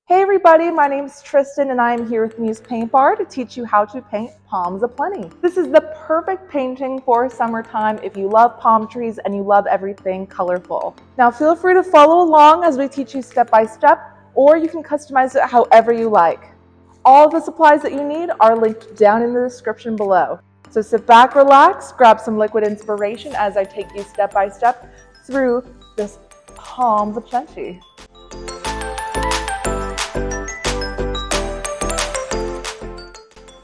Hey everybody, my name is Tristan and I am here with Muse Paint Bar to teach you how to paint palms aplenty. This is the perfect painting for summertime if you love palm trees and you love everything colorful. Now feel free to follow along as we teach you step by step, or you can customize it however you like. All of the supplies that you need are linked down in the description below. So sit back, relax, grab some liquid inspiration as I take you step by step through this palms aplenty.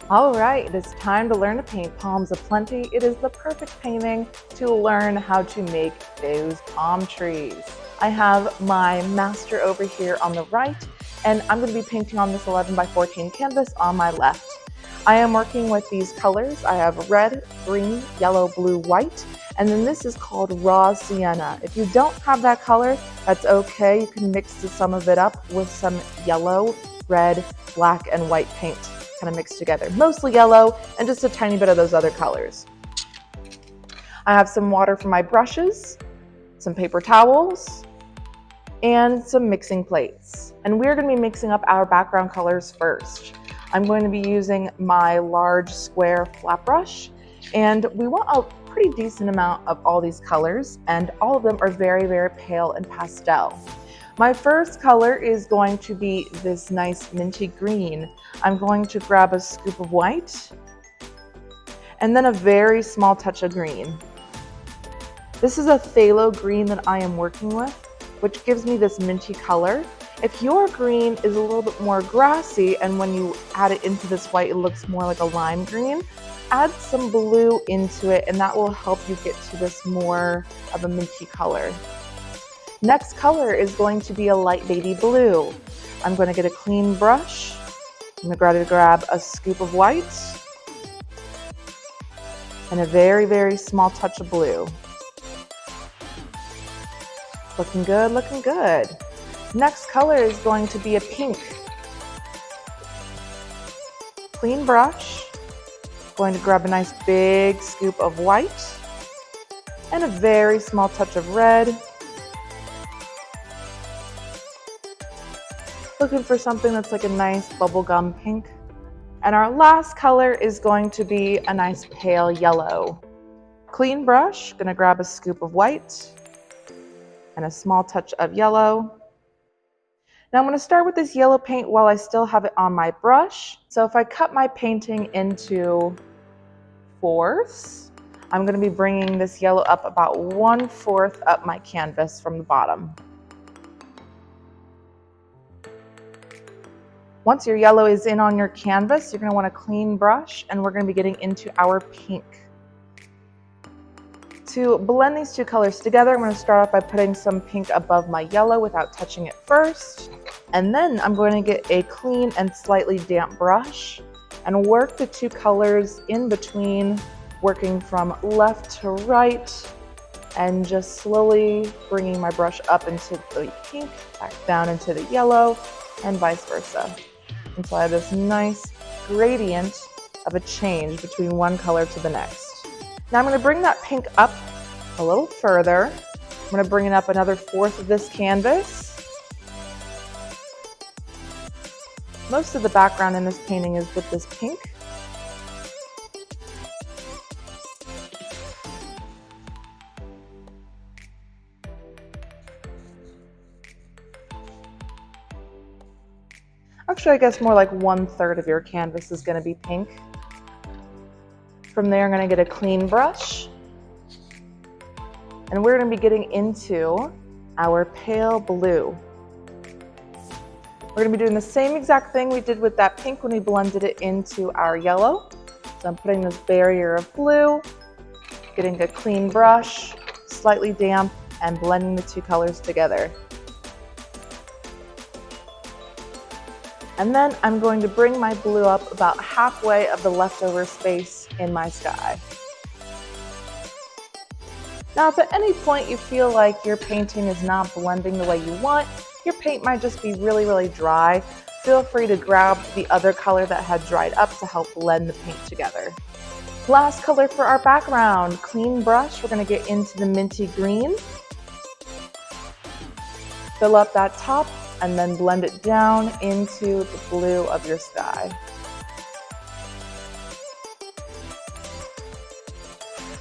All right, it is time to learn to paint palms aplenty. It is the perfect painting to learn how to make those palm trees. I have my master over here on the right, and I'm going to be painting on this 11 by 14 canvas on my left. I am working with these colors. I have red, green, yellow, blue, white, and then this is called raw sienna. If you don't have that color, that's okay. You can mix some of it up with some yellow, red, black, and white paint. Kind of mixed together, mostly yellow and just a tiny bit of those other colors. I have some water for my brushes, some paper towels, and some mixing plates. And we're going to be mixing up our background colors first. I'm going to be using my large square flat brush, and we want a pretty decent amount of all these colors, and all of them are very, very pale and pastel. My first color is going to be this nice minty green. I'm going to grab a scoop of white and then a very small touch of green. This is a phthalo green that I am working with, which gives me this minty color. If your green is a little bit more grassy and when you add it into this white, it looks more like a lime green, add some blue into it and that will help you get to this more of a minty color. Next color is going to be a light baby blue. I'm going to get a clean brush. I'm going to grab a scoop of white and a very, very small touch of blue. Looking good, looking good. Next color is going to be a pink. Clean brush. Going to grab a nice big scoop of white and a very small touch of red. Looking for something that's like a nice bubblegum pink. And our last color is going to be a nice pale yellow. Clean brush, gonna grab a scoop of white and a small touch of yellow. Now I'm gonna start with this yellow paint while I still have it on my brush. So if I cut my painting into fourths, I'm gonna be bringing this yellow up about 1/4 up my canvas from the bottom. Once your yellow is in on your canvas, you're going to want a clean brush and we're going to be getting into our pink. To blend these two colors together, I'm going to start off by putting some pink above my yellow without touching it first. And then I'm going to get a clean and slightly damp brush and work the two colors in between, working from left to right and just slowly bringing my brush up into the pink, back down into the yellow, and vice versa, until I have this nice gradient of a change between one color to the next. Now I'm going to bring that pink up a little further. I'm going to bring it up another 1/4 of this canvas. Most of the background in this painting is with this pink. Actually, I guess more like 1/3 of your canvas is going to be pink. From there, I'm going to get a clean brush. And we're going to be getting into our pale blue. We're going to be doing the same exact thing we did with that pink when we blended it into our yellow. So I'm putting this barrier of blue, getting a clean brush, slightly damp, and blending the two colors together. And then I'm going to bring my blue up about halfway of the leftover space in my sky. Now, if at any point you feel like your painting is not blending the way you want, your paint might just be really, really dry, feel free to grab the other color that had dried up to help blend the paint together. Last color for our background, clean brush. We're going to get into the minty green. Fill up that top and then blend it down into the blue of your sky.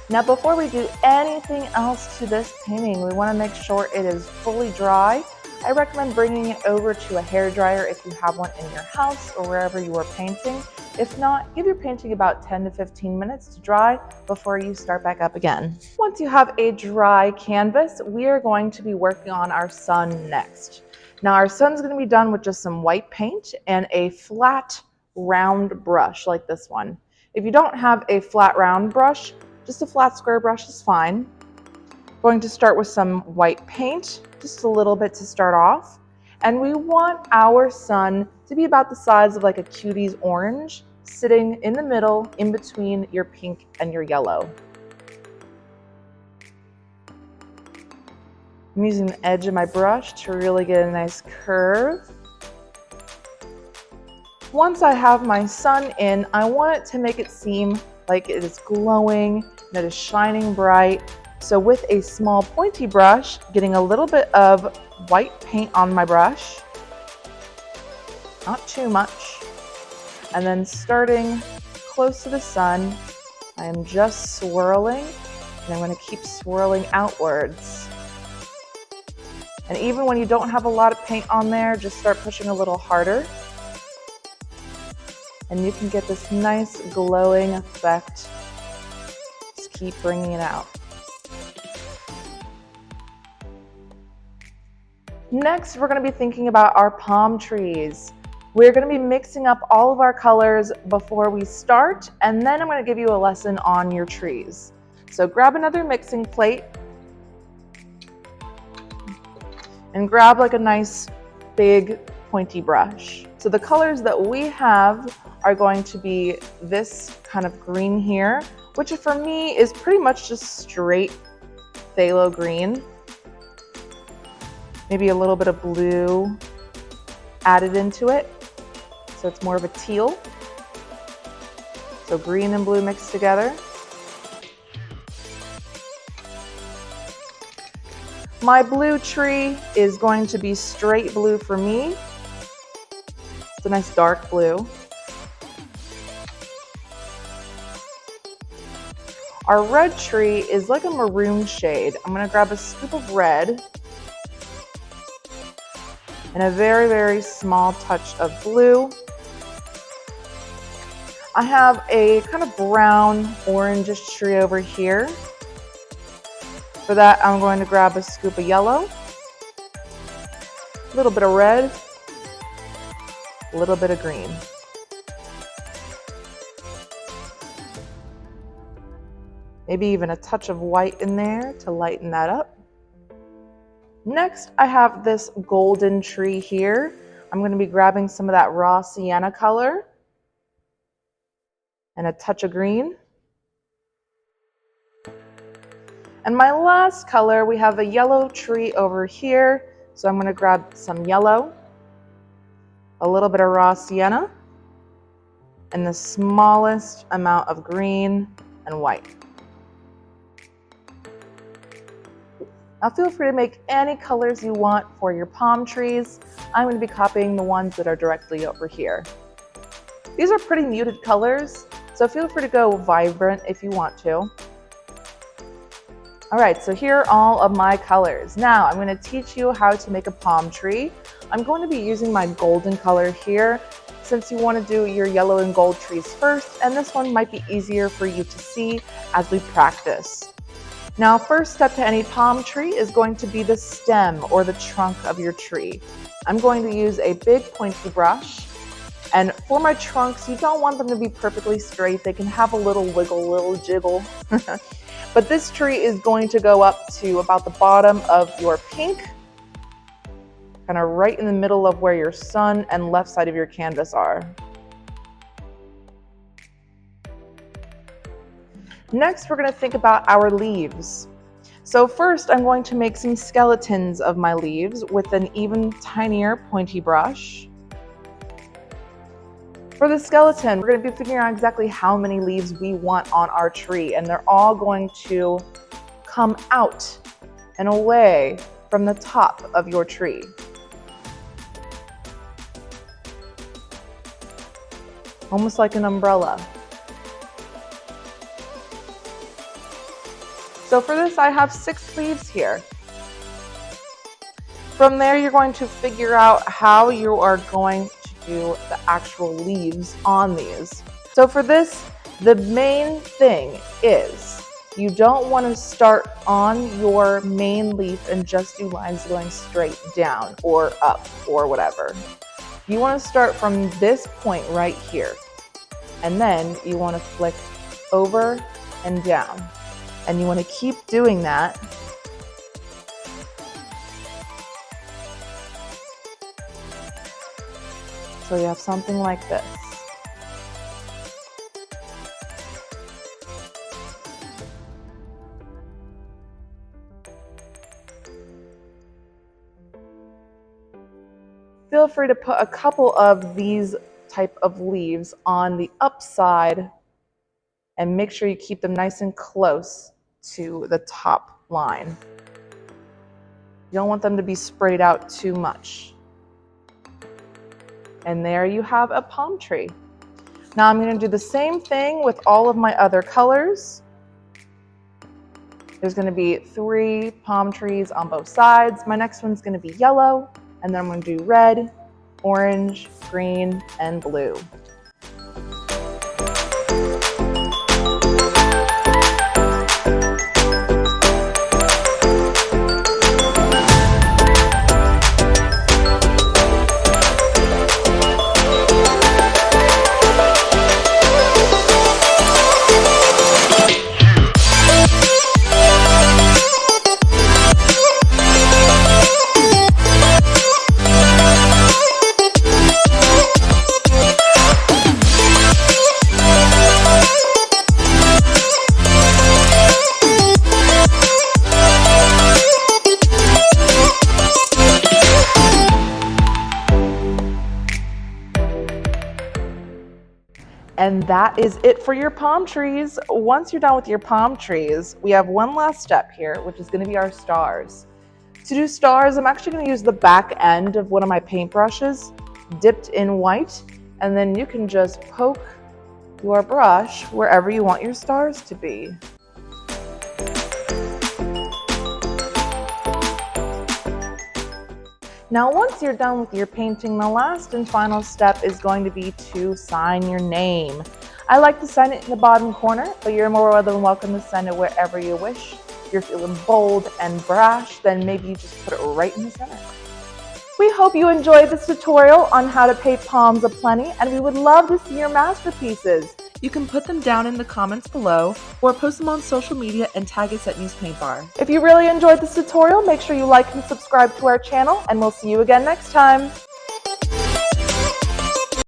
Now, before we do anything else to this painting, we want to make sure it is fully dry. I recommend bringing it over to a hairdryer if you have one in your house or wherever you are painting. If not, give your painting about 10 to 15 minutes to dry before you start back up again. Once you have a dry canvas, we are going to be working on our sun next. Now, our sun's going to be done with just some white paint and a flat round brush like this one. If you don't have a flat round brush, just a flat square brush is fine. Going to start with some white paint, just a little bit to start off. And we want our sun to be about the size of like a cutie's orange, sitting in the middle in between your pink and your yellow. I'm using the edge of my brush to really get a nice curve. Once I have my sun in, I want it to make it seem like it is glowing, that is shining bright. So with a small pointy brush, getting a little bit of white paint on my brush, not too much, and then starting close to the sun, I am just swirling, and I'm going to keep swirling outwards. And even when you don't have a lot of paint on there, just start pushing a little harder. And you can get this nice glowing effect. Just keep bringing it out. Next, we're going to be thinking about our palm trees. We're going to be mixing up all of our colors before we start, and then I'm going to give you a lesson on your trees. So grab another mixing plate and grab like a nice big pointy brush. So the colors that we have are going to be this kind of green here, which for me is pretty much just straight phthalo green. Maybe a little bit of blue added into it, so it's more of a teal. So green and blue mixed together. My blue tree is going to be straight blue for me. It's a nice dark blue. Our red tree is like a maroon shade. I'm going to grab a scoop of red and a very, very small touch of blue. I have a kind of brown orangish tree over here. For that, I'm going to grab a scoop of yellow, a little bit of red, a little bit of green. Maybe even a touch of white in there to lighten that up. Next, I have this golden tree here. I'm going to be grabbing some of that raw sienna color and a touch of green. And my last color, we have a yellow tree over here. So I'm going to grab some yellow, a little bit of raw sienna, and the smallest amount of green and white. Now feel free to make any colors you want for your palm trees. I'm going to be copying the ones that are directly over here. These are pretty muted colors, so feel free to go vibrant if you want to. All right, so here are all of my colors. Now I'm going to teach you how to make a palm tree. I'm going to be using my golden color here since you want to do your yellow and gold trees first, and this one might be easier for you to see as we practice. Now, first step to any palm tree is going to be the stem or the trunk of your tree. I'm going to use a big pointy brush, and for my trunks, you don't want them to be perfectly straight. They can have a little wiggle, little jiggle. But this tree is going to go up to about the bottom of your pink, kind of right in the middle of where your sun and left side of your canvas are. Next, we're going to think about our leaves. So first, I'm going to make some skeletons of my leaves with an even tinier pointy brush. For the skeleton, we're going to be figuring out exactly how many leaves we want on our tree, and they're all going to come out and away from the top of your tree. almost like an umbrella. So for this, I have 6 leaves here. From there, you're going to figure out how you are going to do the actual leaves on these. So for this, the main thing is you don't want to start on your main leaf and just do lines going straight down or up or whatever. You want to start from this point right here, and then you want to flick over and down. And you want to keep doing that so you have something like this. Feel free to put a couple of these type of leaves on the upside and make sure you keep them nice and close to the top line. You don't want them to be sprayed out too much. And there you have a palm tree. Now I'm going to do the same thing with all of my other colors. There's going to be 3 palm trees on both sides. My next one's going to be yellow, and then I'm going to do red, orange, green, and blue. And that is it for your palm trees. Once you're done with your palm trees, we have one last step here, which is going to be our stars. To do stars, I'm actually going to use the back end of one of my paintbrushes dipped in white, and then you can just poke your brush wherever you want your stars to be. Now, once you're done with your painting, the last and final step is going to be to sign your name. I like to sign it in the bottom corner, but you're more than welcome to sign it wherever you wish. If you're feeling bold and brash, then maybe you just put it right in the center. We hope you enjoyed this tutorial on how to paint palms aplenty, and we would love to see your masterpieces. You can put them down in the comments below or post them on social media and tag us at Muse Paint Bar. If you really enjoyed this tutorial, make sure you like and subscribe to our channel, and we'll see you again next time.